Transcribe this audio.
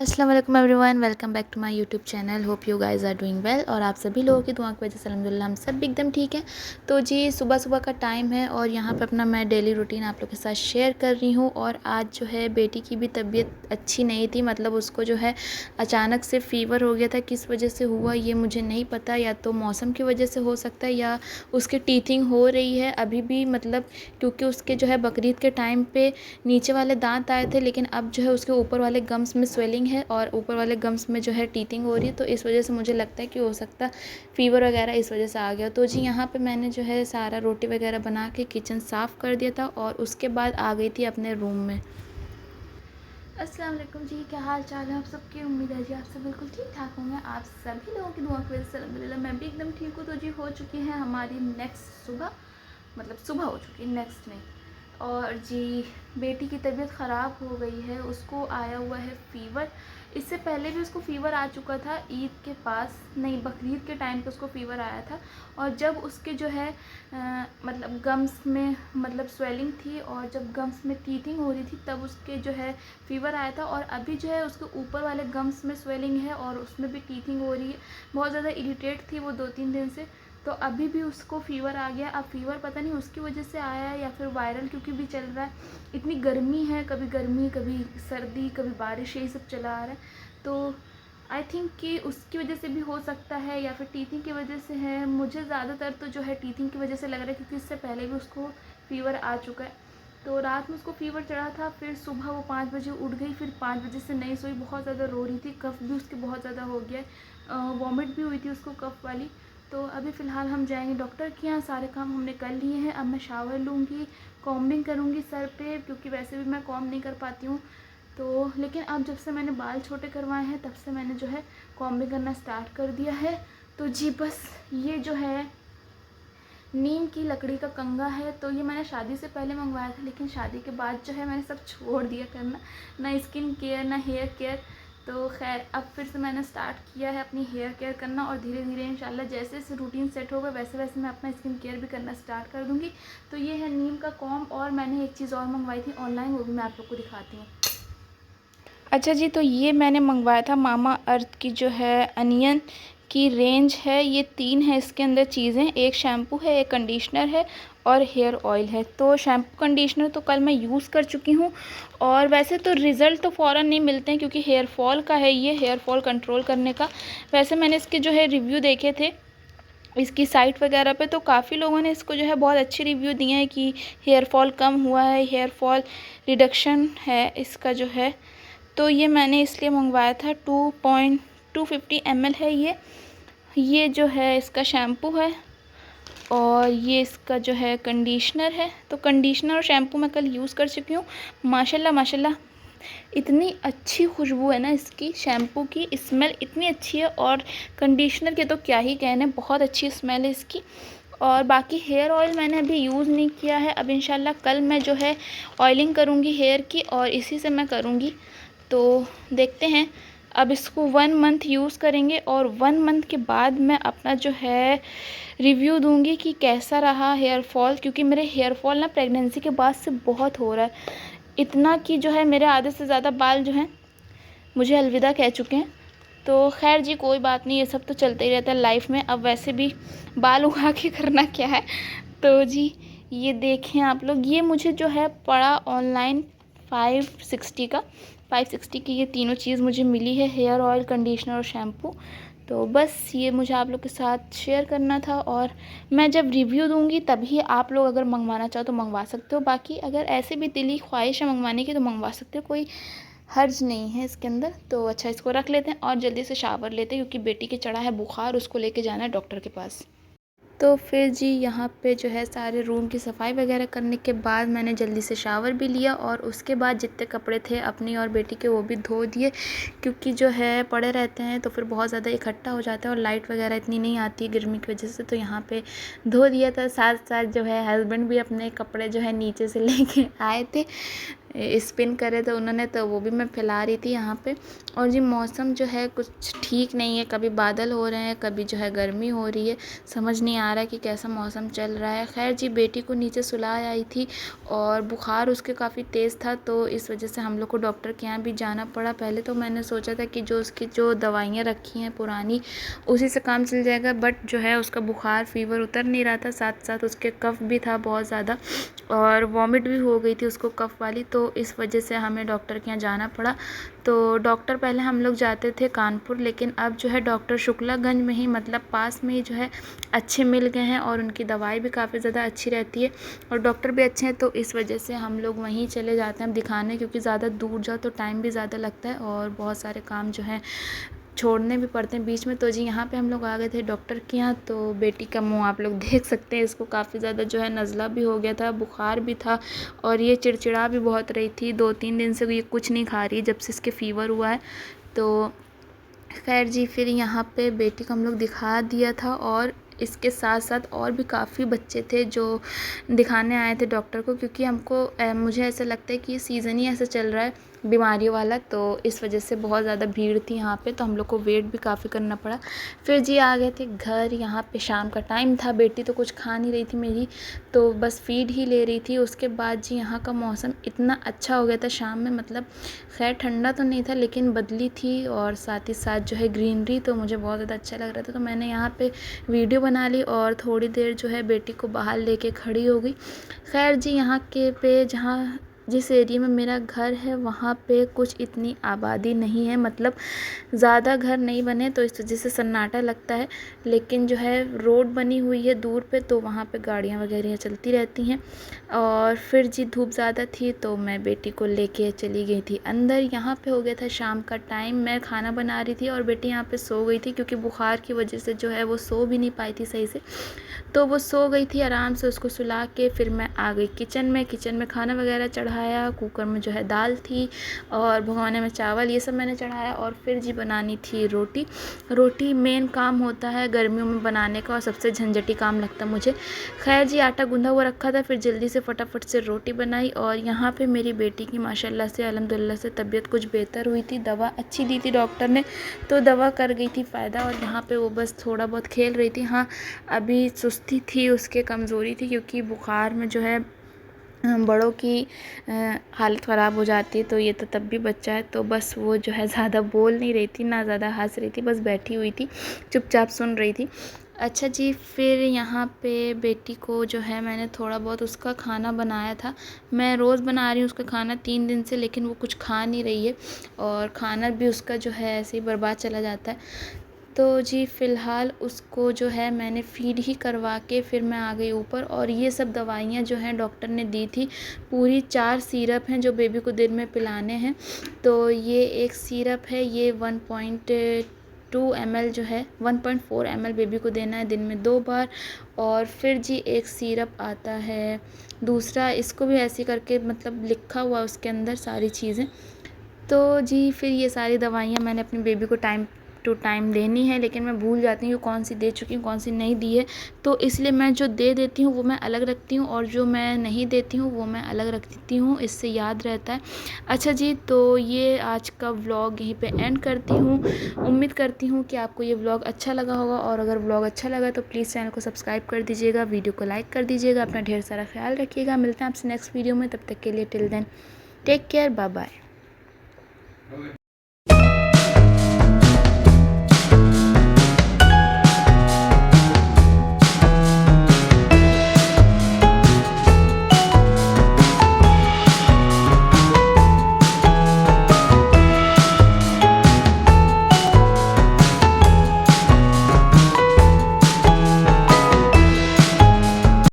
अस्सलाम वालेकुम everyone, welcome back to my YouTube channel. Hope you guys are doing well. और आप सभी लोगों की दुआ की वजह से अल्हम्दुलिल्लाह हम सब भी एकदम ठीक हैं। तो जी सुबह सुबह का टाइम है और यहाँ पे अपना मैं डेली रूटीन आप लोग के साथ शेयर कर रही हूँ। और आज जो है बेटी की भी तबीयत अच्छी नहीं थी, मतलब उसको जो है अचानक से फ़ीवर हो गया था। किस वजह से हुआ ये मुझे नहीं पता, या तो मौसम की वजह से हो सकता है या उसके टीथिंग हो रही है अभी भी, मतलब क्योंकि उसके जो है बकरीद के टाइम पे नीचे वाले दांत आए थे, लेकिन अब जो है उसके ऊपर वाले गम्स में स्वेलिंग है और ऊपर वाले गम्स में जो है टीथिंग हो रही है। तो इस वजह से मुझे लगता है कि हो सकता है फ़ीवर वगैरह इस वजह से आ गया। तो जी यहाँ पे मैंने जो है सारा रोटी वगैरह बना के किचन साफ़ कर दिया था और उसके बाद आ गई थी अपने रूम में। अस्सलाम वालेकुम जी, क्या हाल चाल है आप सबकी। उम्मीद है जी आप सब बिल्कुल ठीक ठाक होंगे। आप सभी लोगों की दुआ की वजह से अल्हम्दुलिल्लाह मैं भी एकदम ठीक हूँ। तो जी हो चुकी है हमारी नेक्स्ट सुबह, मतलब सुबह हो चुकी है, नेक्स्ट नहीं। और जी बेटी की तबीयत ख़राब हो गई है, उसको आया हुआ है फ़ीवर। इससे पहले भी उसको फ़ीवर आ चुका था, ईद के पास नहीं बकरीद के टाइम पे उसको फ़ीवर आया था। और जब उसके जो है मतलब गम्स में मतलब स्वेलिंग थी और जब गम्स में टीथिंग हो रही थी तब उसके जो है फ़ीवर आया था। और अभी जो है उसके ऊपर वाले गम्स में स्वेलिंग है और उसमें भी टीथिंग हो रही है। बहुत ज़्यादा इरिटेट थी वो 2-3 दिन से। तो अभी भी उसको फ़ीवर आ गया। अब फ़ीवर पता नहीं उसकी वजह से आया है या फिर वायरल क्योंकि भी चल रहा है। इतनी गर्मी है, कभी गर्मी कभी सर्दी कभी बारिश, यही सब चला आ रहा है। तो आई थिंक कि उसकी वजह से भी हो सकता है या फिर टीथिंग की वजह से है। मुझे ज़्यादातर तो जो है टीथिंग की वजह से लग रहा है क्योंकि इससे पहले भी उसको फ़ीवर आ चुका है। तो रात में उसको फ़ीवर चढ़ा था, फिर सुबह वो 5 बजे उठ गई, फिर 5 बजे से नहीं सोई, बहुत ज़्यादा रो रही थी। कफ़ भी उसके बहुत ज़्यादा हो गया है, वॉमिट भी हुई थी उसको कफ़ वाली। तो अभी फ़िलहाल हम जाएंगे डॉक्टर के यहाँ, सारे काम हमने कर लिए हैं। अब मैं शावर लूँगी, कॉम्बिंग करूँगी सर पे, क्योंकि वैसे भी मैं कॉम्ब नहीं कर पाती हूँ। तो लेकिन अब जब से मैंने बाल छोटे करवाए हैं तब से मैंने जो है कॉम्बिंग करना स्टार्ट कर दिया है। तो जी बस ये जो है नीम की लकड़ी का कंघा है। तो ये मैंने शादी से पहले मंगवाया था, लेकिन शादी के बाद जो है मैंने सब छोड़ दिया करना, ना स्किन केयर ना हेयर केयर। तो खैर अब फिर से मैंने स्टार्ट किया है अपनी हेयर केयर करना और धीरे धीरे इंशाल्लाह जैसे जैसे रूटीन सेट होगा वैसे वैसे मैं अपना स्किन केयर भी करना स्टार्ट कर दूँगी। तो ये है नीम का कॉम्ब। और मैंने एक चीज़ और मंगवाई थी ऑनलाइन, वो भी मैं आप लोग को दिखाती हूँ। अच्छा जी, तो ये मैंने मंगवाया था मामा अर्थ की जो है अनियन की रेंज है। ये 3 है इसके अंदर चीज़ें, एक शैम्पू है, एक कंडीशनर है और हेयर ऑयल है। तो शैम्पू कंडीशनर तो कल मैं यूज़ कर चुकी हूँ और वैसे तो रिज़ल्ट तो फ़ौरन नहीं मिलते हैं क्योंकि हेयर फॉल का है, ये हेयर फॉल कंट्रोल करने का। वैसे मैंने इसके जो है रिव्यू देखे थे इसकी साइट वगैरह पे, तो काफ़ी लोगों ने इसको जो है बहुत अच्छे रिव्यू दिए हैं कि हेयर फॉल कम हुआ है, हेयर फॉल रिडक्शन है इसका जो है। तो ये मैंने इसलिए मंगवाया था। 2.250 ml है ये जो है इसका शैम्पू है और ये इसका जो है कंडीशनर है। तो कंडीशनर और शैम्पू मैं कल यूज़ कर चुकी हूँ। माशाल्लाह माशाल्लाह इतनी अच्छी खुशबू है ना इसकी, शैम्पू की स्मेल इतनी अच्छी है और कंडीशनर के तो क्या ही कहने, बहुत अच्छी स्मेल है इसकी। और बाकी हेयर ऑयल मैंने अभी यूज़ नहीं किया है। अब इंशाल्लाह कल मैं जो है ऑयलिंग करूँगी हेयर की और इसी से मैं करूँगी। तो देखते हैं, अब इसको 1 मंथ यूज़ करेंगे और 1 मंथ के बाद मैं अपना जो है रिव्यू दूंगी कि कैसा रहा हेयर फॉल। क्योंकि मेरे हेयर फॉल ना प्रेगनेंसी के बाद से बहुत हो रहा है, इतना कि जो है मेरे आधे से ज़्यादा बाल जो हैं मुझे अलविदा कह चुके हैं। तो खैर जी कोई बात नहीं, ये सब तो चलते ही रहता है लाइफ में। अब वैसे भी बाल उगा के करना क्या है। तो जी ये देखें आप लोग, ये मुझे जो है पड़ा ऑनलाइन 560 का, 560 की ये तीनों चीज़ मुझे मिली है, हेयर ऑयल कंडीशनर और शैम्पू। तो बस ये मुझे आप लोग के साथ शेयर करना था और मैं जब रिव्यू दूंगी तभी आप लोग अगर मंगवाना चाहो तो मंगवा सकते हो। बाकी अगर ऐसे भी दिली ख्वाहिश है मंगवाने की तो मंगवा सकते हो, कोई हर्ज नहीं है इसके अंदर। तो अच्छा इसको रख लेते हैं और जल्दी से शावर लेते हैं क्योंकि बेटी के चढ़ा है बुखार, उसको लेके जाना है डॉक्टर के पास। तो फिर जी यहाँ पे जो है सारे रूम की सफाई वगैरह करने के बाद मैंने जल्दी से शावर भी लिया और उसके बाद जितने कपड़े थे अपनी और बेटी के वो भी धो दिए, क्योंकि जो है पड़े रहते हैं तो फिर बहुत ज़्यादा इकट्ठा हो जाता है और लाइट वगैरह इतनी नहीं आती है गर्मी की वजह से। तो यहाँ पे धो दिया था, साथ साथ जो है हस्बैंड भी अपने कपड़े जो है नीचे से लेके आए थे। स्पिन करे थे उन्होंने, तो वो भी मैं फैला रही थी यहाँ पे। और जी मौसम जो है कुछ ठीक नहीं है, कभी बादल हो रहे हैं, कभी जो है गर्मी हो रही है, समझ नहीं आ रहा है कि कैसा मौसम चल रहा है। खैर जी बेटी को नीचे सुला आई थी और बुखार उसके काफ़ी तेज़ था, तो इस वजह से हम लोग को डॉक्टर के यहाँ भी जाना पड़ा। पहले तो मैंने सोचा था कि जो उसकी जो दवाइयाँ रखी हैं पुरानी उसी से काम चल जाएगा, बट जो है उसका बुखार फीवर उतर नहीं रहा था, साथ साथ उसके कफ़ भी था बहुत ज़्यादा और वॉमिट भी हो गई थी उसको कफ़ वाली, तो इस वजह से हमें डॉक्टर के यहाँ जाना पड़ा। तो डॉक्टर पहले हम लोग जाते थे कानपुर, लेकिन अब जो है डॉक्टर शुक्लागंज में ही, मतलब पास में ही जो है अच्छे मिल गए हैं और उनकी दवाई भी काफ़ी ज़्यादा अच्छी रहती है और डॉक्टर भी अच्छे हैं, तो इस वजह से हम लोग वहीं चले जाते हैं दिखाने, क्योंकि ज़्यादा दूर जाओ तो टाइम भी ज़्यादा लगता है और बहुत सारे काम जो हैं छोड़ने भी पड़ते हैं बीच में। तो जी यहाँ पे हम लोग आ गए थे डॉक्टर के यहाँ। तो बेटी का मुंह आप लोग देख सकते हैं, इसको काफ़ी ज़्यादा जो है नज़ला भी हो गया था, बुखार भी था और ये चिड़चिड़ा भी बहुत रही थी। 2-3 दिन से ये कुछ नहीं खा रही है जब से इसके फ़ीवर हुआ है। तो खैर जी फिर यहाँ पे बेटी को हम लोग दिखा दिया था और इसके साथ साथ और भी काफ़ी बच्चे थे जो दिखाने आए थे डॉक्टर को, क्योंकि मुझे ऐसा लगता है कि ये सीज़न ही ऐसा चल रहा है बीमारियों वाला, तो इस वजह से बहुत ज़्यादा भीड़ थी यहाँ पे, तो हम लोग को वेट भी काफ़ी करना पड़ा। फिर जी आ गए थे घर। यहाँ पे शाम का टाइम था, बेटी तो कुछ खा नहीं रही थी मेरी, तो बस फीड ही ले रही थी। उसके बाद जी यहाँ का मौसम इतना अच्छा हो गया था शाम में, मतलब खैर ठंडा तो नहीं था लेकिन बदली थी और साथ ही साथ जो है ग्रीनरी, तो मुझे बहुत ज़्यादा अच्छा लग रहा था। तो मैंने यहाँ पे वीडियो बना ली और थोड़ी देर जो है बेटी को बाहर लेके खड़ी हो गई। खैर जी यहाँ के पे जहाँ जिस एरिया में मेरा घर है वहाँ पे कुछ इतनी आबादी नहीं है, मतलब ज़्यादा घर नहीं बने, तो इस वजह से सन्नाटा लगता है। लेकिन जो है रोड बनी हुई है दूर पे, तो वहाँ पे गाड़ियाँ वगैरह चलती रहती हैं। और फिर जी धूप ज़्यादा थी तो मैं बेटी को लेके चली गई थी अंदर। यहाँ पे हो गया था शाम का टाइम, मैं खाना बना रही थी और बेटी यहाँ पे सो गई थी, क्योंकि बुखार की वजह से जो है वो सो भी नहीं पाई थी सही से, तो वो सो गई थी आराम से। उसको सुला के फिर मैं आ गई किचन में खाना वगैरह चढ़ाया। कुकर में जो है दाल थी और भगोने में चावल, ये सब मैंने चढ़ाया। और फिर जी बनानी थी रोटी। रोटी मेन काम होता है गर्मियों में बनाने का और सबसे झंझटी काम लगता है मुझे। खैर जी आटा गूंधा हुआ रखा था, फिर जल्दी से फटाफट से रोटी बनाई। और यहाँ पे मेरी बेटी की माशाल्लाह से अल्हम्दुलिल्लाह से तबीयत कुछ बेहतर हुई थी, दवा अच्छी दी थी डॉक्टर ने, तो दवा कर गई थी फ़ायदा। और यहाँ पे वो बस थोड़ा बहुत खेल रही थी। हाँ अभी सुस्ती थी, उसके कमज़ोरी थी, क्योंकि बुखार में जो है बड़ों की हालत ख़राब हो जाती है, तो ये तो तब भी बच्चा है, तो बस वो जो है ज़्यादा बोल नहीं रही थी, ना ज़्यादा हंस रही थी, बस बैठी हुई थी चुपचाप सुन रही थी। अच्छा जी फिर यहाँ पे बेटी को जो है मैंने थोड़ा बहुत उसका खाना बनाया था। मैं रोज़ बना रही हूँ उसका खाना 3 दिन से, लेकिन वो कुछ खा नहीं रही है और खाना भी उसका जो है ऐसे ही बर्बाद चला जाता है। तो जी फ़िलहाल उसको जो है मैंने फ़ीड ही करवा के फिर मैं आ गई ऊपर। और ये सब दवाइयाँ जो हैं डॉक्टर ने दी थी, पूरी 4 सिरप हैं जो बेबी को दिन में पिलाने हैं। तो ये एक सिरप है, ये 1.2 ml जो है 1.4 ml बेबी को देना है दिन में 2 बार। और फिर जी एक सिरप आता है दूसरा, इसको भी ऐसे करके मतलब लिखा हुआ उसके अंदर सारी चीज़ें। तो जी फिर ये सारी दवाइयाँ मैंने अपनी बेबी को टाइम टू टाइम देनी है, लेकिन मैं भूल जाती हूँ कौन सी दे चुकी हूँ कौन सी नहीं दी है, तो इसलिए मैं जो दे देती हूँ वो मैं अलग रखती हूँ और जो मैं नहीं देती हूँ वो मैं अलग रखती हूँ, इससे याद रहता है। अच्छा जी तो ये आज का व्लॉग यहीं पे एंड करती हूँ। उम्मीद करती हूँ कि आपको ये व्लॉग अच्छा लगा होगा, और अगर व्लॉग अच्छा लगा तो प्लीज़ चैनल को सब्सक्राइब कर दीजिएगा, वीडियो को लाइक कर दीजिएगा। अपना ढेर सारा ख्याल रखिएगा, मिलते हैं आपसे नेक्स्ट वीडियो में, तब तक के लिए till then take care, bye bye.